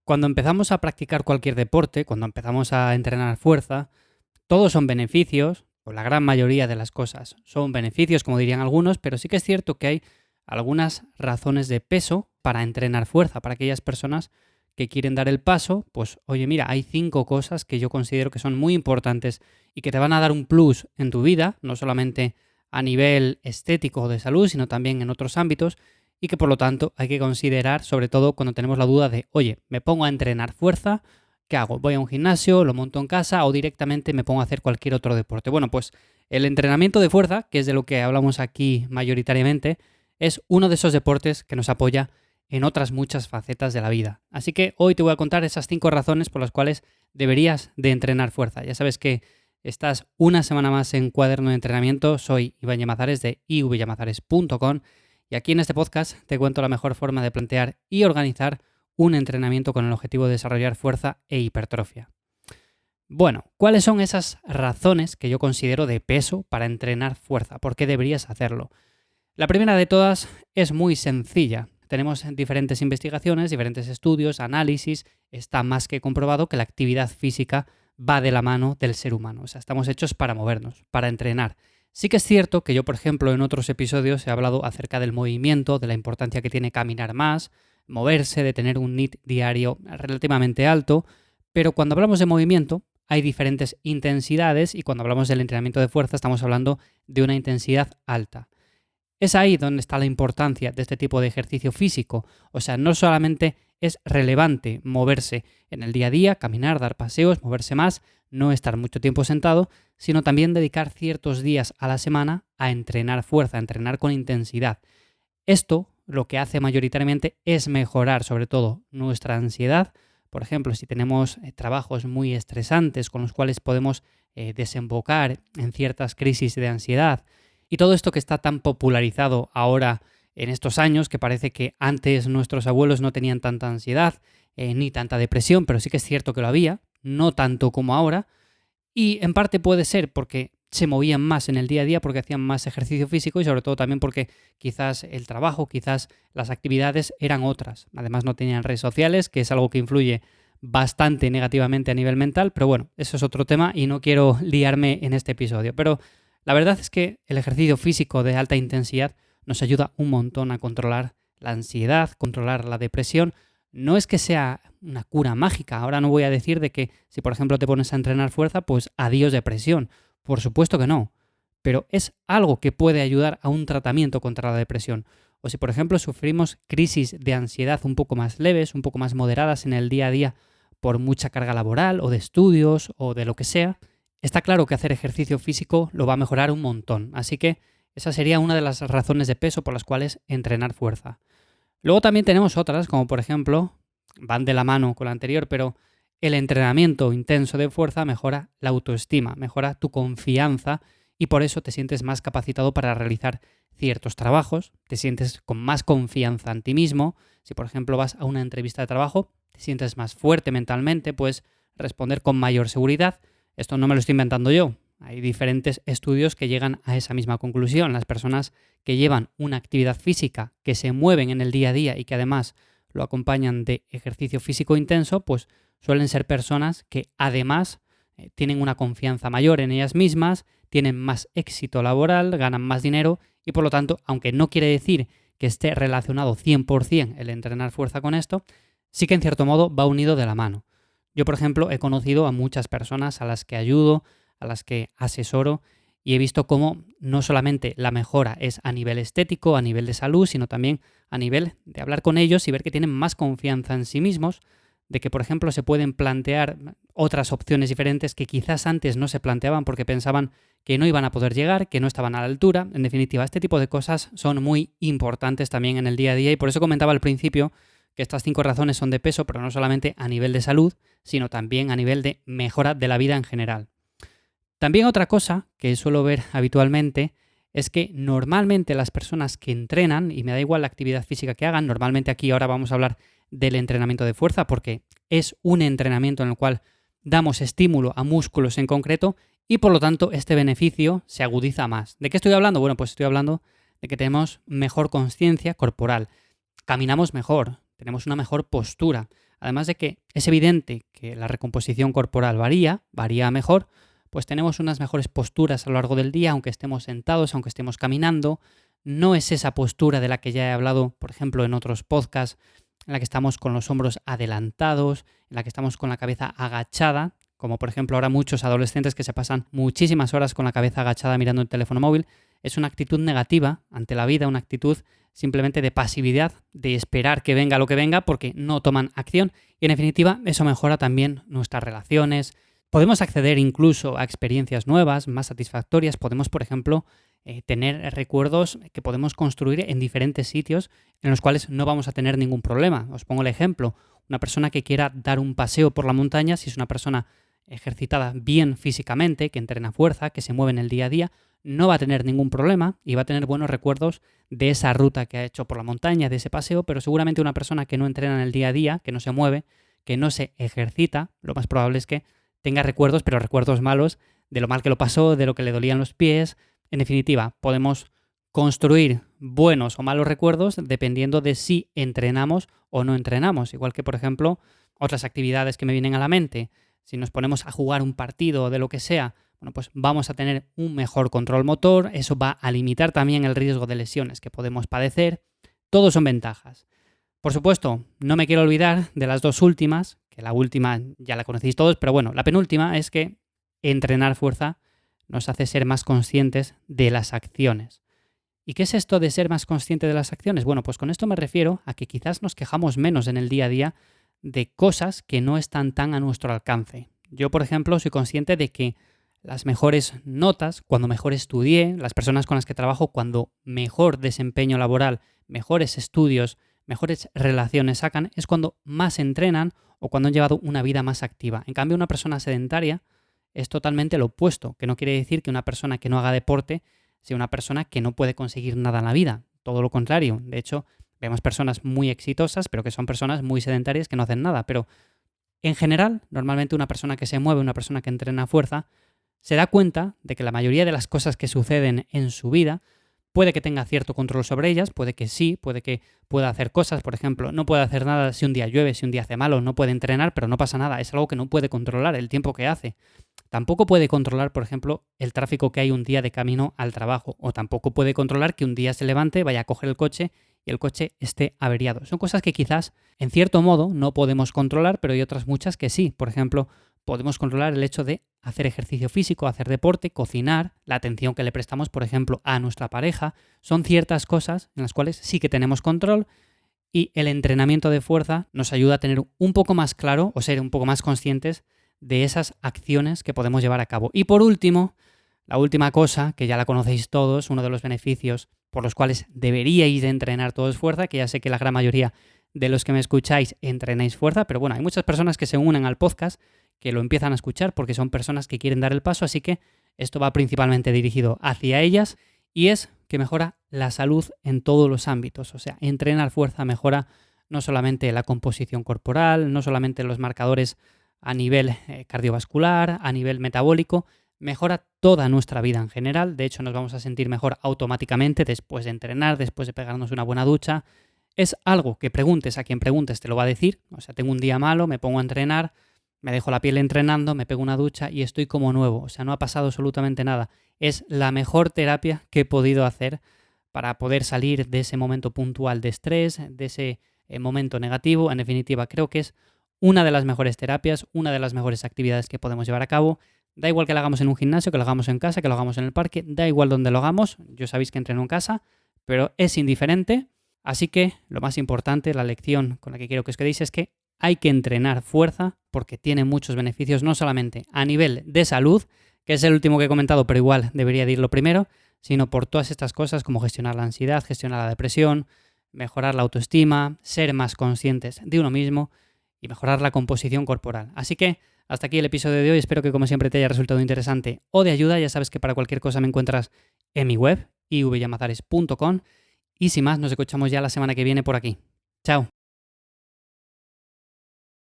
Cuando empezamos a practicar cualquier deporte, cuando empezamos a entrenar fuerza, todos son beneficios, o la gran mayoría de las cosas son beneficios, como dirían algunos, pero sí que es cierto que hay algunas razones de peso para entrenar fuerza, para aquellas personas que quieren dar el paso, pues oye, mira, hay 5 cosas que yo considero que son muy importantes y que te van a dar un plus en tu vida, no solamente a nivel estético o de salud, sino también en otros ámbitos, y que por lo tanto hay que considerar, sobre todo cuando tenemos la duda de, oye, me pongo a entrenar fuerza, ¿qué hago? ¿Voy a un gimnasio, lo monto en casa o directamente me pongo a hacer cualquier otro deporte? Bueno, pues el entrenamiento de fuerza, que es de lo que hablamos aquí mayoritariamente, es uno de esos deportes que nos apoya en otras muchas facetas de la vida. Así que hoy te voy a contar esas 5 razones por las cuales deberías de entrenar fuerza. Ya sabes que estás una semana más en Cuaderno de Entrenamiento. Soy Iván Llamazares de ivyamazares.com y aquí en este podcast te cuento la mejor forma de plantear y organizar un entrenamiento con el objetivo de desarrollar fuerza e hipertrofia. Bueno, ¿cuáles son esas razones que yo considero de peso para entrenar fuerza? ¿Por qué deberías hacerlo? La primera de todas es muy sencilla. Tenemos diferentes investigaciones, diferentes estudios, análisis. Está más que comprobado que la actividad física va de la mano del ser humano. O sea, estamos hechos para movernos, para entrenar. Sí que es cierto que yo, por ejemplo, en otros episodios he hablado acerca del movimiento, de la importancia que tiene caminar más, moverse, de tener un NEAT diario relativamente alto, pero cuando hablamos de movimiento hay diferentes intensidades y cuando hablamos del entrenamiento de fuerza estamos hablando de una intensidad alta. Es ahí donde está la importancia de este tipo de ejercicio físico. O sea, no solamente es relevante moverse en el día a día, caminar, dar paseos, moverse más, no estar mucho tiempo sentado, sino también dedicar ciertos días a la semana a entrenar fuerza, a entrenar con intensidad. Esto lo que hace mayoritariamente es mejorar sobre todo nuestra ansiedad. Por ejemplo, si tenemos trabajos muy estresantes con los cuales podemos desembocar en ciertas crisis de ansiedad, y todo esto que está tan popularizado ahora en estos años, que parece que antes nuestros abuelos no tenían tanta ansiedad ni tanta depresión, pero sí que es cierto que lo había, no tanto como ahora, y en parte puede ser porque se movían más en el día a día, porque hacían más ejercicio físico y sobre todo también porque quizás el trabajo, quizás las actividades eran otras. Además no tenían redes sociales, que es algo que influye bastante negativamente a nivel mental, pero bueno, eso es otro tema y no quiero liarme en este episodio. Pero la verdad es que el ejercicio físico de alta intensidad nos ayuda un montón a controlar la ansiedad, controlar la depresión. No es que sea una cura mágica. Ahora no voy a decir de que si por ejemplo te pones a entrenar fuerza, pues adiós depresión. Por supuesto que no. Pero es algo que puede ayudar a un tratamiento contra la depresión. O si por ejemplo sufrimos crisis de ansiedad un poco más leves, un poco más moderadas en el día a día por mucha carga laboral o de estudios o de lo que sea, está claro que hacer ejercicio físico lo va a mejorar un montón. Así que esa sería una de las razones de peso por las cuales entrenar fuerza. Luego también tenemos otras, como por ejemplo, van de la mano con la anterior, pero el entrenamiento intenso de fuerza mejora la autoestima, mejora tu confianza y por eso te sientes más capacitado para realizar ciertos trabajos, te sientes con más confianza en ti mismo. Si por ejemplo vas a una entrevista de trabajo, te sientes más fuerte mentalmente, puedes responder con mayor seguridad. Esto no me lo estoy inventando yo. Hay diferentes estudios que llegan a esa misma conclusión. Las personas que llevan una actividad física, que se mueven en el día a día y que además lo acompañan de ejercicio físico intenso, pues suelen ser personas que además tienen una confianza mayor en ellas mismas, tienen más éxito laboral, ganan más dinero y por lo tanto, aunque no quiere decir que esté relacionado 100% el entrenar fuerza con esto, sí que en cierto modo va unido de la mano. Yo, por ejemplo, he conocido a muchas personas a las que ayudo, a las que asesoro y he visto cómo no solamente la mejora es a nivel estético, a nivel de salud, sino también a nivel de hablar con ellos y ver que tienen más confianza en sí mismos, de que, por ejemplo, se pueden plantear otras opciones diferentes que quizás antes no se planteaban porque pensaban que no iban a poder llegar, que no estaban a la altura. En definitiva, este tipo de cosas son muy importantes también en el día a día y por eso comentaba al principio que estas 5 razones son de peso, pero no solamente a nivel de salud, sino también a nivel de mejora de la vida en general. También otra cosa que suelo ver habitualmente es que normalmente las personas que entrenan, y me da igual la actividad física que hagan, normalmente aquí ahora vamos a hablar del entrenamiento de fuerza porque es un entrenamiento en el cual damos estímulo a músculos en concreto y por lo tanto este beneficio se agudiza más. ¿De qué estoy hablando? Bueno, pues estoy hablando de que tenemos mejor conciencia corporal, caminamos mejor, tenemos una mejor postura. además de que es evidente que la recomposición corporal varía a mejor, pues tenemos unas mejores posturas a lo largo del día, aunque estemos sentados, aunque estemos caminando. No es esa postura de la que ya he hablado, por ejemplo, en otros podcasts, en la que estamos con los hombros adelantados, en la que estamos con la cabeza agachada, como por ejemplo ahora muchos adolescentes que se pasan muchísimas horas con la cabeza agachada mirando el teléfono móvil. Es una actitud negativa ante la vida, una actitud simplemente de pasividad, de esperar que venga lo que venga porque no toman acción y en definitiva eso mejora también nuestras relaciones. Podemos acceder incluso a experiencias nuevas, más satisfactorias. Podemos, por ejemplo, tener recuerdos que podemos construir en diferentes sitios en los cuales no vamos a tener ningún problema. Os pongo el ejemplo. Una persona que quiera dar un paseo por la montaña, si es una persona ejercitada bien físicamente, que entrena fuerza, que se mueve en el día a día, no va a tener ningún problema y va a tener buenos recuerdos de esa ruta que ha hecho por la montaña, de ese paseo, pero seguramente una persona que no entrena en el día a día, que no se mueve, que no se ejercita, lo más probable es que tenga recuerdos, pero recuerdos malos, de lo mal que lo pasó, de lo que le dolían los pies. En definitiva, podemos construir buenos o malos recuerdos dependiendo de si entrenamos o no entrenamos. Igual que, por ejemplo, otras actividades que me vienen a la mente. Si nos ponemos a jugar un partido o de lo que sea, bueno, pues vamos a tener un mejor control motor. Eso va a limitar también el riesgo de lesiones que podemos padecer. Todos son ventajas. Por supuesto, no me quiero olvidar de las dos últimas, que la última ya la conocéis todos, pero bueno, la penúltima es que entrenar fuerza nos hace ser más conscientes de las acciones. ¿Y qué es esto de ser más consciente de las acciones? Bueno, pues con esto me refiero a que quizás nos quejamos menos en el día a día de cosas que no están tan a nuestro alcance. Yo, por ejemplo, soy consciente de que las mejores notas, cuando mejor estudié, las personas con las que trabajo, cuando mejor desempeño laboral, mejores estudios, mejores relaciones sacan, es cuando más entrenan o cuando han llevado una vida más activa. En cambio, una persona sedentaria es totalmente lo opuesto, que no quiere decir que una persona que no haga deporte sea una persona que no puede conseguir nada en la vida. Todo lo contrario. De hecho, vemos personas muy exitosas, pero que son personas muy sedentarias que no hacen nada. Pero en general, normalmente una persona que se mueve, una persona que entrena fuerza, se da cuenta de que la mayoría de las cosas que suceden en su vida puede que tenga cierto control sobre ellas, puede que sí, puede que pueda hacer cosas, por ejemplo, no puede hacer nada si un día llueve, si un día hace malo, no puede entrenar, pero no pasa nada, es algo que no puede controlar, el tiempo que hace. Tampoco puede controlar, por ejemplo, el tráfico que hay un día de camino al trabajo, o tampoco puede controlar que un día se levante, vaya a coger el coche y el coche esté averiado. Son cosas que quizás, en cierto modo, no podemos controlar, pero hay otras muchas que sí. Por ejemplo, podemos controlar el hecho de hacer ejercicio físico, hacer deporte, cocinar, la atención que le prestamos, por ejemplo, a nuestra pareja. Son ciertas cosas en las cuales sí que tenemos control y el entrenamiento de fuerza nos ayuda a tener un poco más claro o ser un poco más conscientes de esas acciones que podemos llevar a cabo. Y por último, la última cosa, que ya la conocéis todos, uno de los beneficios por los cuales deberíais de entrenar todos fuerza, que ya sé que la gran mayoría de los que me escucháis entrenáis fuerza, pero bueno, hay muchas personas que se unen al podcast que lo empiezan a escuchar porque son personas que quieren dar el paso, así que esto va principalmente dirigido hacia ellas y es que mejora la salud en todos los ámbitos. O sea, entrenar fuerza mejora no solamente la composición corporal, no solamente los marcadores a nivel cardiovascular, a nivel metabólico, mejora toda nuestra vida en general. De hecho, nos vamos a sentir mejor automáticamente después de entrenar, después de pegarnos una buena ducha. Es algo que preguntes a quien preguntes te lo va a decir. O sea, tengo un día malo, me pongo a entrenar, me dejo la piel entrenando, me pego una ducha y estoy como nuevo. O sea, no ha pasado absolutamente nada. Es la mejor terapia que he podido hacer para poder salir de ese momento puntual de estrés, de ese momento negativo. En definitiva, creo que es una de las mejores terapias, una de las mejores actividades que podemos llevar a cabo. Da igual que lo hagamos en un gimnasio, que lo hagamos en casa, que lo hagamos en el parque, da igual donde lo hagamos. Yo sabéis que entreno en casa, pero es indiferente. Así que lo más importante, la lección con la que quiero que os quedéis es que hay que entrenar fuerza porque tiene muchos beneficios, no solamente a nivel de salud, que es el último que he comentado, pero igual debería de ir lo primero, sino por todas estas cosas como gestionar la ansiedad, gestionar la depresión, mejorar la autoestima, ser más conscientes de uno mismo y mejorar la composición corporal. Así que hasta aquí el episodio de hoy, espero que como siempre te haya resultado interesante o de ayuda. Ya sabes que para cualquier cosa me encuentras en mi web, ivyamazares.com, y sin más nos escuchamos ya la semana que viene por aquí. Chao.